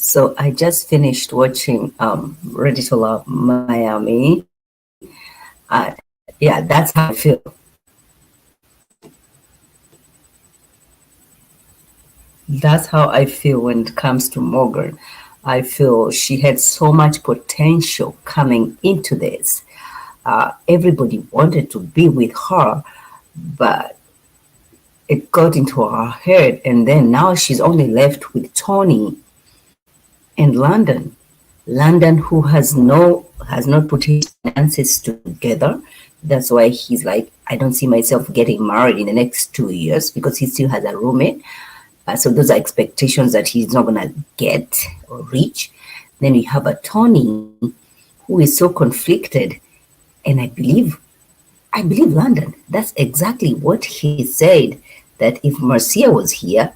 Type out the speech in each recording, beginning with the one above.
So I just finished watching Ready to Love Miami. Yeah, that's how I feel. That's how I feel when it comes to Morgan. I feel she had so much potential coming into this. Everybody wanted to be with her, but it got into her head, and then now she's only left with Tony and London. London, who has not put his finances together. That's why he's like, I don't see myself getting married in the next 2 years because he still has a roommate. So those are expectations that he's not gonna get or reach. Then you have a Tony who is so conflicted, and I believe London. That's exactly what he said. That if Marcia was here,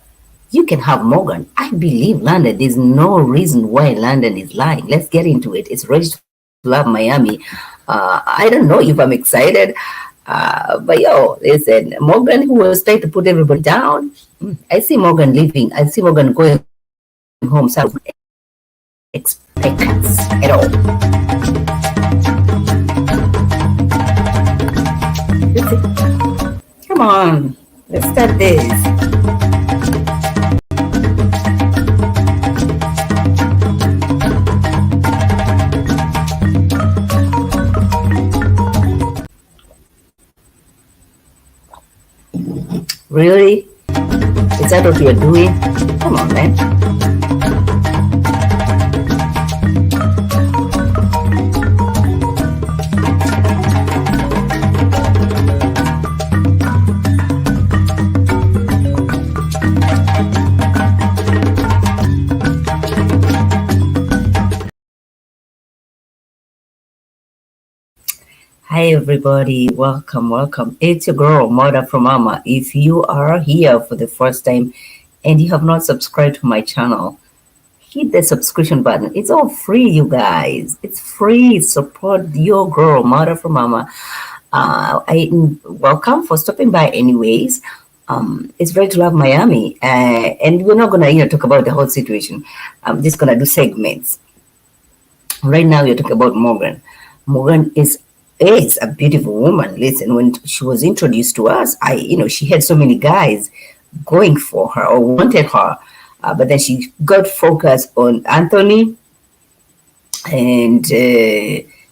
you can have Morgan. I believe London. There's no reason why London is lying. Let's get into it. It's Ready to Love Miami. I don't know if I'm excited, but listen, Morgan, who was trying to put everybody down, I see Morgan leaving. I see Morgan going home. So I don't expect at all. Come on, let's start this. Really? Is that what you're doing? Come on, man. Hi everybody, welcome. It's your girl, Mother from Mama. If you are here for the first time and you have not subscribed to my channel, hit the subscription button. It's all free, you guys. It's free. Support your girl, Mother from Mama. I welcome for stopping by anyways. It's Ready to Love Miami, and we're not gonna talk about the whole situation. I'm just gonna do segments. Right now, you're talking about Morgan. Morgan is a beautiful woman. Listen, when she was introduced to us, she had so many guys going for her or wanted her, but then she got focused on Anthony and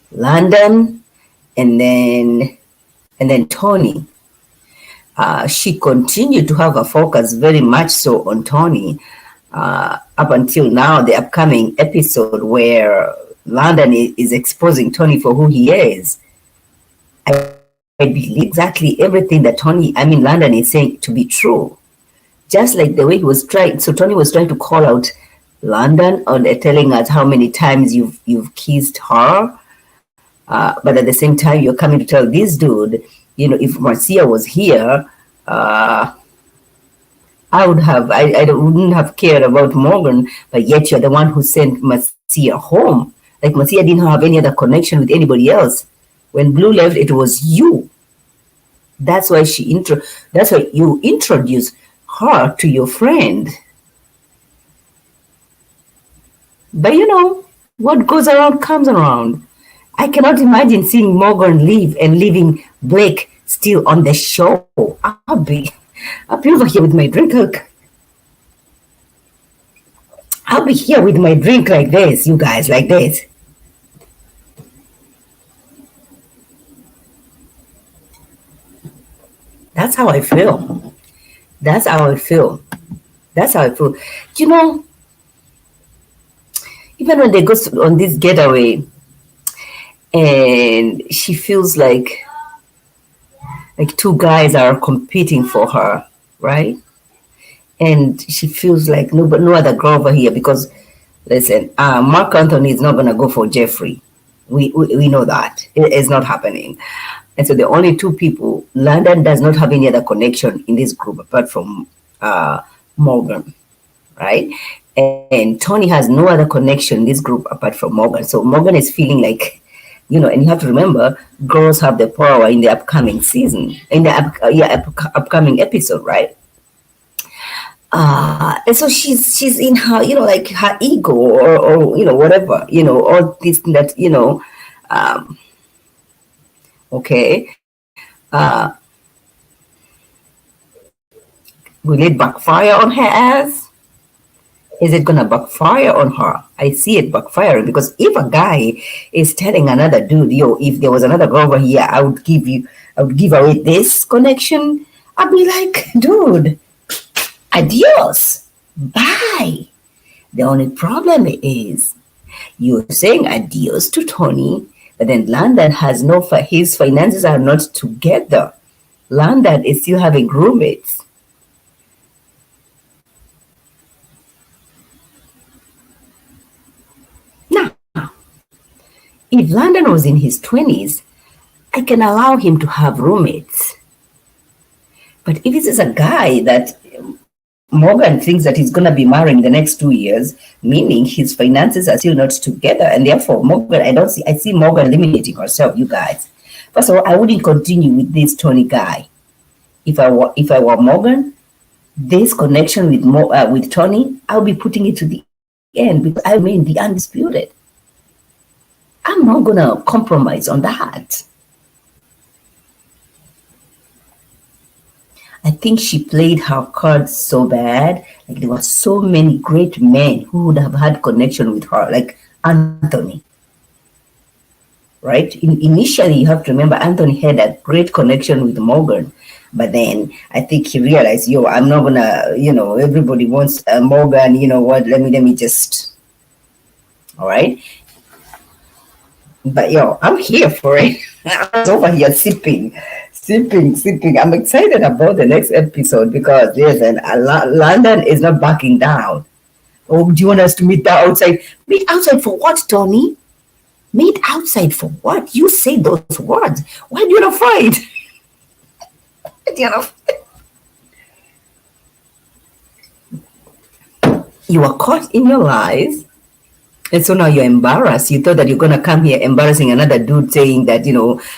London, and then Tony. She continued to have a focus very much so on Tony up until now, the upcoming episode where London is exposing Tony for who he is. I believe exactly everything that London is saying to be true. Just like the way he was trying. So Tony was trying to call out London on telling us how many times you've kissed her. But at the same time, you're coming to tell this dude, if Marcia was here, I wouldn't have cared about Morgan, but yet you're the one who sent Marcia home. Like Marcia didn't have any other connection with anybody else. When Blue left, it was you. That's why that's why you introduced her to your friend. But what goes around comes around. I cannot imagine seeing Morgan leave and leaving Blake still on the show. I'll be over here with my drink. I'll be here with my drink like this, you guys, like this. That's how I feel. Even when they go on this getaway and she feels like two guys are competing for her, right? And she feels like no other girl over here because, listen, Mark Anthony is not going to go for Jeffrey. We know that. It is not happening. And so the only two people, London does not have any other connection in this group apart from Morgan, right? And Tony has no other connection in this group apart from Morgan. So Morgan is feeling like, and you have to remember, girls have the power in the upcoming season, in the upcoming episode, right? And so she's in her, like her ego or whatever, all this that, um, okay. Will it backfire on her ass? Is it gonna backfire on her? I see it backfiring because if a guy is telling another dude, yo, if there was another girl over here, I would give away this connection. I'd be like, dude, adios, bye. The only problem is you're saying adios to Tony, but then London has his finances are not together. London is still having roommates. Now, if London was in his 20s, I can allow him to have roommates. But if this is a guy that Morgan thinks that he's going to be marrying the next 2 years, meaning his finances are still not together, and therefore Morgan, I see Morgan eliminating herself, you guys. First of all, I wouldn't continue with this Tony guy. If I were Morgan, this connection with Tony, I'll be putting it to the end because I remain the undisputed. I'm not gonna compromise on that. I think she played her cards so bad. Like there were so many great men who would have had connection with her, like Anthony. Right? Initially, you have to remember Anthony had a great connection with Morgan, but then I think he realized, yo, I'm not gonna, everybody wants Morgan. You know what? Let me just. All right. But yo, I'm here for it. I'm over here sipping. I'm excited about the next episode because listen, London is not backing down. Oh, do you want us to meet outside? Meet outside for what, Tony? Meet outside for what? You say those words. Why do you not fight? You are caught in your lies. And so now you're embarrassed. You thought that you're going to come here embarrassing another dude saying that,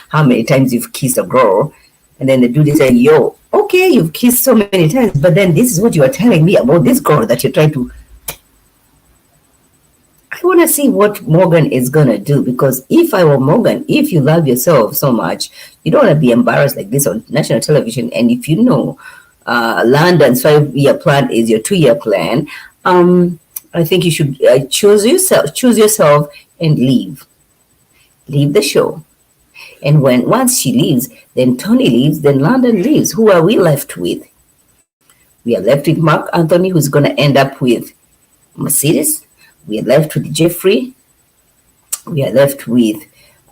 how many times you've kissed a girl. And then the dude is saying, yo, okay, you've kissed so many times, but then this is what you are telling me about this girl that you're trying to. I want to see what Morgan is going to do because if I were Morgan, if you love yourself so much, you don't want to be embarrassed like this on national television. And if you know London's 5-year plan is your 2-year plan, I think you should choose yourself and leave the show. And once she leaves, then Tony leaves, then London leaves. Who are we left with? We are left with Mark Anthony, who's going to end up with Mercedes. We are left with Jeffrey. We are left with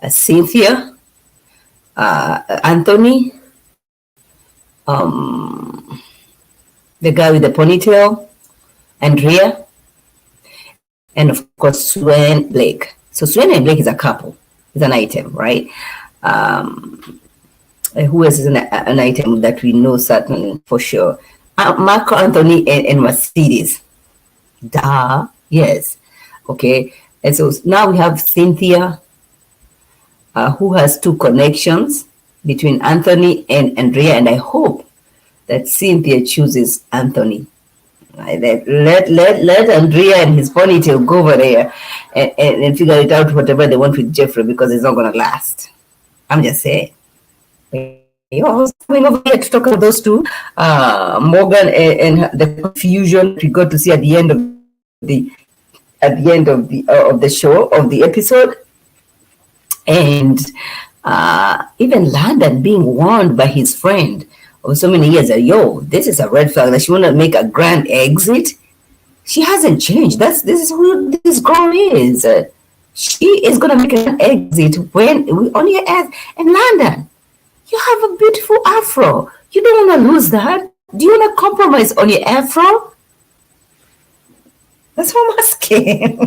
Cynthia, Anthony, the guy with the ponytail, Andrea, and of course, Swen Blake. So Swen and Blake is a couple. It's an item, right? Who else is an item that we know certainly for sure? Marco Anthony and Mercedes. Duh. Yes. Okay. And so now we have Cynthia, who has 2 connections between Anthony and Andrea. And I hope that Cynthia chooses Anthony. Let Andrea and his ponytail go over there and figure it out whatever they want with Jeffrey because it's not going to last. I'm just saying. You're coming over here to talk about those two, Morgan and the confusion we got to see at the end of the show, of the episode, and even London being warned by his friend of so many years that, yo, this is a red flag, that she want to make a grand exit. She hasn't changed. This is who this girl is. She is going to make an exit on your ass. And London, you have a beautiful afro. You don't want to lose that. Do you want to compromise on your afro? That's what I'm asking.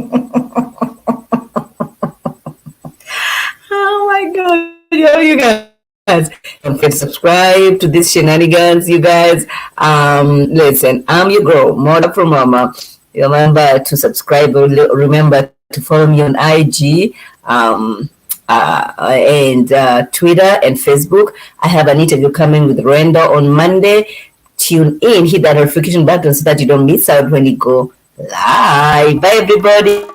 Oh my God. You guys. Don't forget to subscribe to this shenanigans, you guys. Listen, I'm your girl, Mother from Mama. Remember to subscribe. Remember to follow me on IG and Twitter and Facebook. I have an interview coming with Renda on Monday tune in, hit that notification button so that you don't miss out when you go live. Bye, everybody.